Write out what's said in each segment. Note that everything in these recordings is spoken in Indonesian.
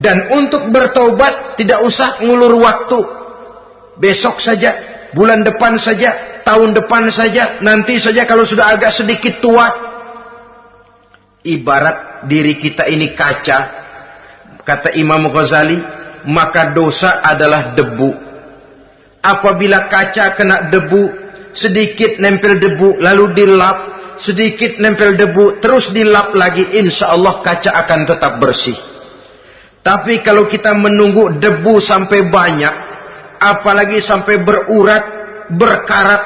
Dan untuk bertaubat tidak usah ngulur waktu. Besok saja, bulan depan saja, tahun depan saja, nanti saja kalau sudah agak sedikit tua. Ibarat diri kita ini kaca, kata Imam Ghazali, maka dosa adalah debu. Apabila kaca kena debu, sedikit nempel debu, lalu dilap, sedikit nempel debu, terus dilap lagi, insya Allah kaca akan tetap bersih. Tapi kalau kita menunggu debu sampai banyak, apalagi sampai berurat, berkarat,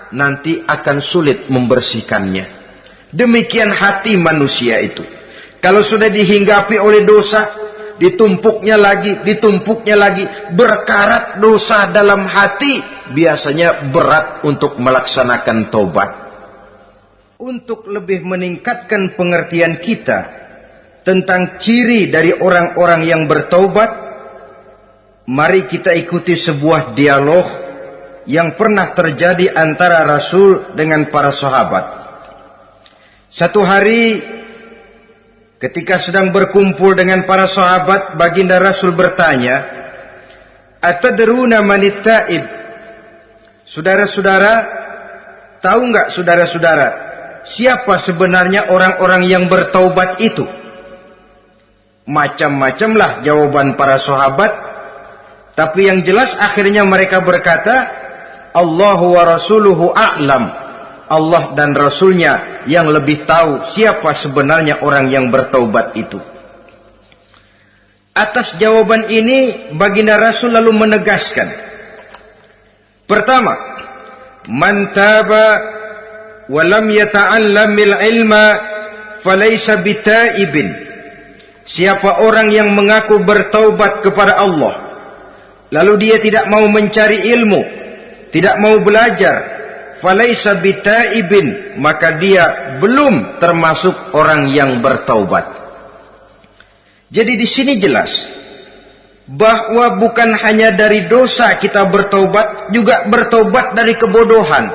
nanti akan sulit membersihkannya. Demikian hati manusia itu. Kalau sudah dihinggapi oleh dosa, ditumpuknya lagi, berkarat dosa dalam hati, biasanya berat untuk melaksanakan taubat. Untuk lebih meningkatkan pengertian kita tentang ciri dari orang-orang yang bertaubat, mari kita ikuti sebuah dialog yang pernah terjadi antara Rasul dengan para sahabat. Satu hari ketika sedang berkumpul dengan para sahabat, baginda Rasul bertanya, "Atadruna manit taib?" Saudara-saudara, tahu enggak saudara-saudara, siapa sebenarnya orang-orang yang bertaubat itu? Macam-macamlah jawaban para sahabat, tapi yang jelas akhirnya mereka berkata, Allahu wa rasuluhu a'lam. Allah dan Rasulnya yang lebih tahu siapa sebenarnya orang yang bertaubat itu. Atas jawaban ini baginda Rasul lalu menegaskan, pertama, man taba wa lam yata'allamil ilma falaysa bitaibin. Siapa orang yang mengaku bertaubat kepada Allah, lalu dia tidak mau mencari ilmu, tidak mau belajar, falaysa bitaibin, maka dia belum termasuk orang yang bertaubat. Jadi di sini jelas bahwa bukan hanya dari dosa kita bertaubat, juga bertaubat dari kebodohan.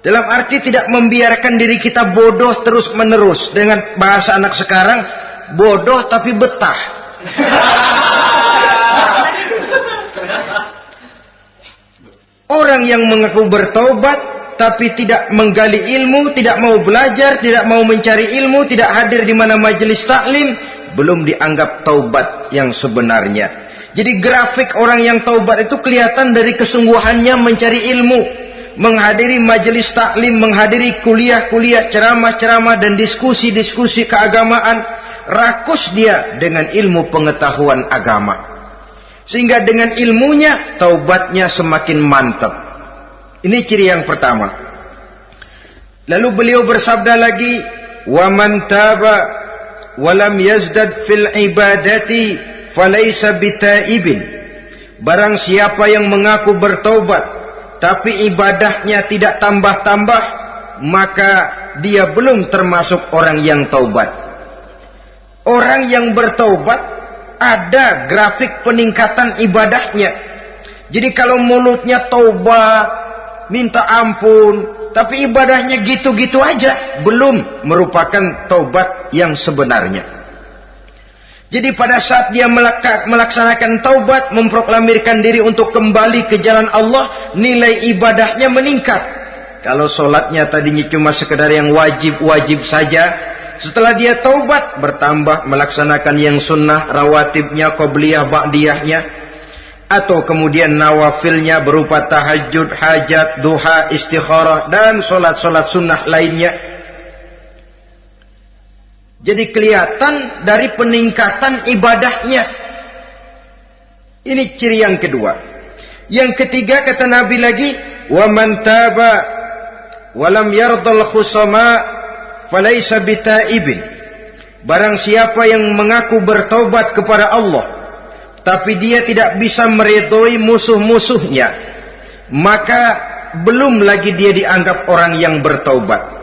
Dalam arti tidak membiarkan diri kita bodoh terus menerus. Dengan bahasa anak sekarang, bodoh tapi betah. Orang yang mengaku bertaubat tapi tidak menggali ilmu, tidak mau belajar, tidak mau mencari ilmu, tidak hadir di mana majelis taklim, belum dianggap taubat yang sebenarnya. Jadi grafik orang yang taubat itu kelihatan dari kesungguhannya mencari ilmu, menghadiri majelis taklim, menghadiri kuliah-kuliah, ceramah-ceramah dan diskusi-diskusi keagamaan. Rakus dia dengan ilmu pengetahuan agama, sehingga dengan ilmunya taubatnya semakin mantap. Ini ciri yang pertama. Lalu beliau bersabda lagi, wa man taba wa lam yazdad fil ibadati falaysa bitaibin. Barang siapa yang mengaku bertaubat tapi ibadahnya tidak tambah-tambah, maka dia belum termasuk orang yang taubat. Orang yang bertaubat ada grafik peningkatan ibadahnya. Jadi kalau mulutnya taubat, minta ampun, tapi ibadahnya gitu-gitu aja, belum merupakan taubat yang sebenarnya. Jadi pada saat dia melaksanakan taubat, memproklamirkan diri untuk kembali ke jalan Allah, nilai ibadahnya meningkat. Kalau sholatnya tadinya cuma sekedar yang wajib-wajib saja, setelah dia taubat bertambah melaksanakan yang sunnah, rawatibnya, qobliyah, ba'diyahnya, atau kemudian nawafilnya berupa tahajud, hajat, duha, istikharah, dan solat-solat sunnah lainnya. Jadi kelihatan dari peningkatan ibadahnya. Ini ciri yang kedua. Yang ketiga kata Nabi lagi, wa man taba wa lam yardal khusama falaysa bitaibin. Barang siapa yang mengaku bertaubat kepada Allah tapi dia tidak bisa meridhoi musuh-musuhnya, maka belum lagi dia dianggap orang yang bertaubat.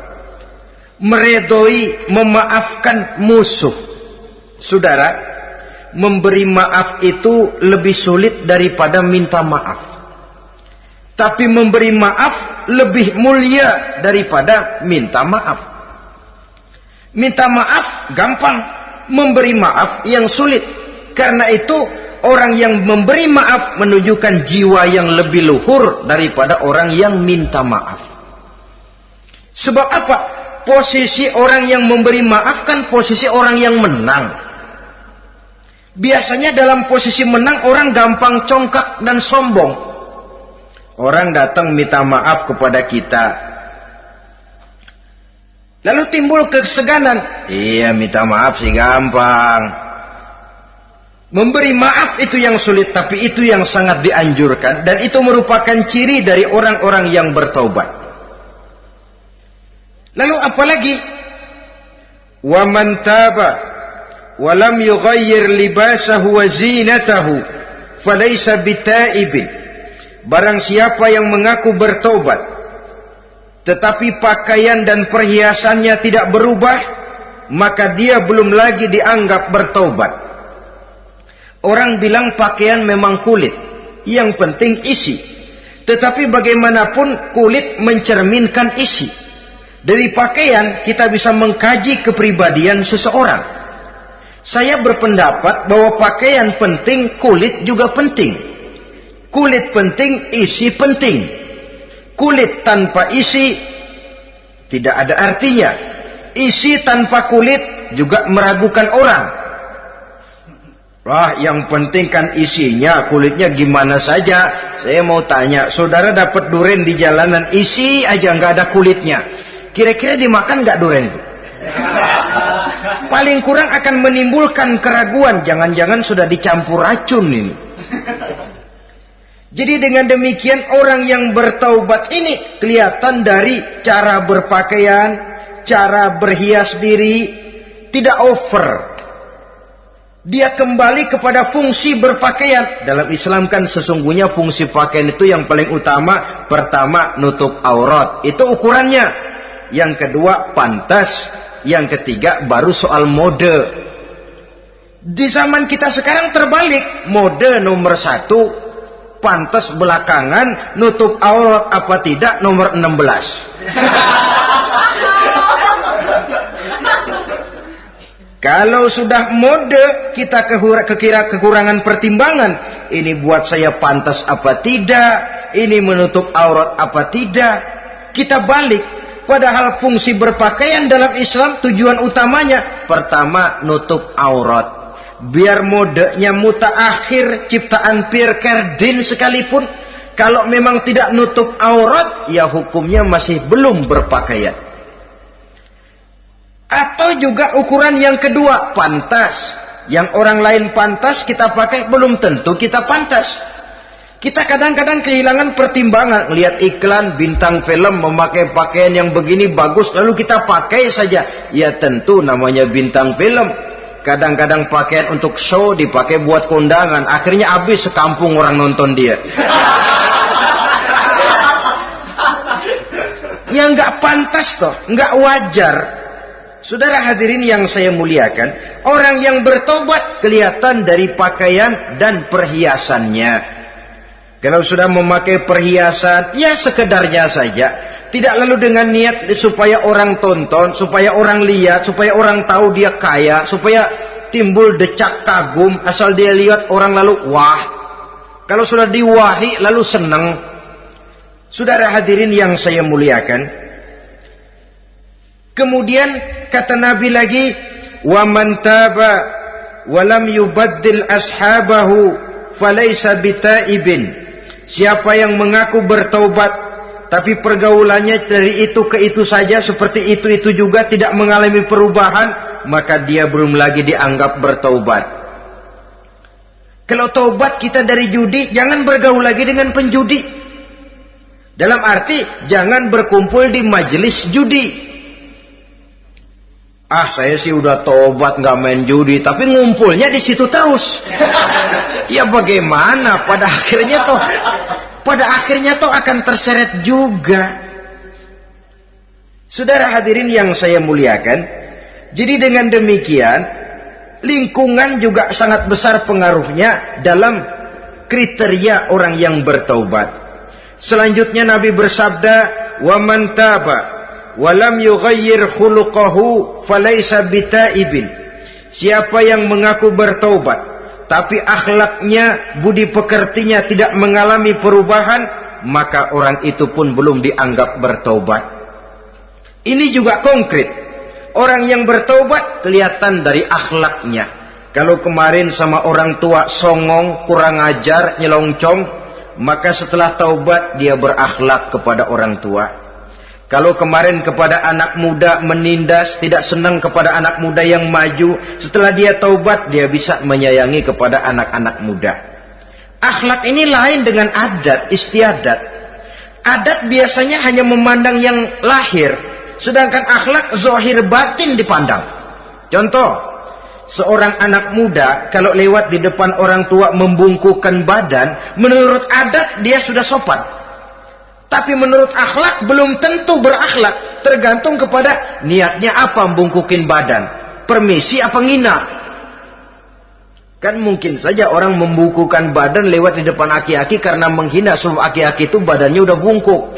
Meridhoi, memaafkan musuh. Saudara, memberi maaf itu lebih sulit daripada minta maaf. Tapi memberi maaf lebih mulia daripada minta maaf. Minta maaf gampang, memberi maaf yang sulit. Karena itu orang yang memberi maaf menunjukkan jiwa yang lebih luhur daripada orang yang minta maaf. Sebab apa? Posisi orang yang memberi maaf kan posisi orang yang menang. Biasanya dalam posisi menang orang gampang congkak dan sombong. Orang datang minta maaf kepada kita, lalu timbul keseganan. Iya, minta maaf sih gampang. Memberi maaf itu yang sulit, tapi itu yang sangat dianjurkan, dan itu merupakan ciri dari orang-orang yang bertaubat. Lalu apalagi? Wa man taba wa lam yughayyir libasahu wa zinatahu falaysa bitaibin. Barang siapa yang mengaku bertaubat tetapi pakaian dan perhiasannya tidak berubah, maka dia belum lagi dianggap bertaubat. Orang bilang pakaian memang kulit, yang penting isi. Tetapi bagaimanapun kulit mencerminkan isi. Dari pakaian kita bisa mengkaji kepribadian seseorang. Saya berpendapat bahwa pakaian penting, kulit juga penting. Kulit penting, isi penting. Kulit tanpa isi tidak ada artinya. Isi tanpa kulit juga meragukan orang. Wah, yang penting kan isinya, kulitnya gimana saja. Saya mau tanya, saudara dapat duren di jalanan, isi aja nggak ada kulitnya. Kira-kira dimakan nggak duren itu? Paling kurang akan menimbulkan keraguan. Jangan-jangan sudah dicampur racun ini. Jadi dengan demikian orang yang bertaubat ini kelihatan dari cara berpakaian, cara berhias diri, tidak over. Dia kembali kepada fungsi berpakaian. Dalam Islam kan sesungguhnya fungsi pakaian itu yang paling utama. Pertama, nutup aurat. Itu ukurannya. Yang kedua, pantas. Yang ketiga, baru soal mode. Di zaman kita sekarang terbalik. Mode nomor 1, pantas belakangan, nutup aurat apa tidak nomor 16. Kalau sudah mode, kita kekira kekurangan pertimbangan. Ini buat saya pantas apa tidak? Ini menutup aurat apa tidak? Kita balik. Padahal fungsi berpakaian dalam Islam tujuan utamanya. Pertama, nutup aurat. Biar modenya mutaakhir, ciptaan Pierre Cardin sekalipun. Kalau memang tidak nutup aurat, ya hukumnya masih belum berpakaian. Atau juga ukuran yang kedua, pantas. Yang orang lain pantas kita pakai, belum tentu kita pantas. Kita kadang-kadang kehilangan pertimbangan. Lihat iklan bintang film memakai pakaian yang begini bagus, lalu kita pakai saja. Ya tentu namanya bintang film. Kadang-kadang pakaian untuk show dipakai buat kondangan. Akhirnya habis sekampung orang nonton dia. Ya nggak pantas toh, nggak wajar. Saudara hadirin yang saya muliakan, orang yang bertobat kelihatan dari pakaian dan perhiasannya. Kalau sudah memakai perhiasan, ya sekedarnya saja. Tidak lalu dengan niat supaya orang tonton, supaya orang lihat, supaya orang tahu dia kaya, supaya timbul decak kagum, asal dia lihat orang lalu wah. Kalau sudah diwahi lalu senang. Saudara hadirin yang saya muliakan, kemudian kata Nabi lagi, wa man taba wa lam yubaddil ashabahu falaysa bitaibin. Siapa yang mengaku bertaubat tapi pergaulannya dari itu ke itu saja, seperti itu juga, tidak mengalami perubahan, maka dia belum lagi dianggap bertaubat. Kalau taubat kita dari judi, jangan bergaul lagi dengan penjudi. Dalam arti jangan berkumpul di majelis judi. Ah, saya sih udah tobat nggak main judi, tapi ngumpulnya di situ terus. Ya bagaimana? Pada akhirnya toh akan terseret juga. Saudara hadirin yang saya muliakan, jadi dengan demikian lingkungan juga sangat besar pengaruhnya dalam kriteria orang yang bertaubat. Selanjutnya Nabi bersabda, "Wa man taba walam yughayyir khuluquhu falaysa bitaibin." Siapa yang mengaku bertaubat tapi akhlaknya, budi pekertinya tidak mengalami perubahan, maka orang itu pun belum dianggap bertaubat. Ini juga konkret. Orang yang bertaubat kelihatan dari akhlaknya. Kalau kemarin sama orang tua songong, kurang ajar, nyelongcong, maka setelah taubat dia berakhlak kepada orang tua. Kalau kemarin kepada anak muda menindas, tidak senang kepada anak muda yang maju, setelah dia taubat dia bisa menyayangi kepada anak-anak muda. Akhlak ini lain dengan adat, istiadat. Adat biasanya hanya memandang yang lahir, sedangkan akhlak zahir batin dipandang. Contoh, seorang anak muda kalau lewat di depan orang tua membungkukkan badan, menurut adat dia sudah sopan. Tapi menurut akhlak belum tentu berakhlak, tergantung kepada niatnya apa membungkukin badan. Permisi apa ngina? Kan mungkin saja orang membungkukkan badan lewat di depan aki-aki karena menghina, sebab aki-aki itu badannya udah bungkuk.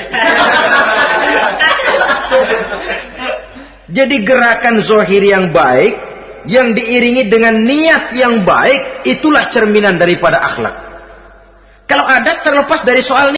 Jadi gerakan zahir yang baik yang diiringi dengan niat yang baik, itulah cerminan daripada akhlak. Kalau adat terlepas dari soal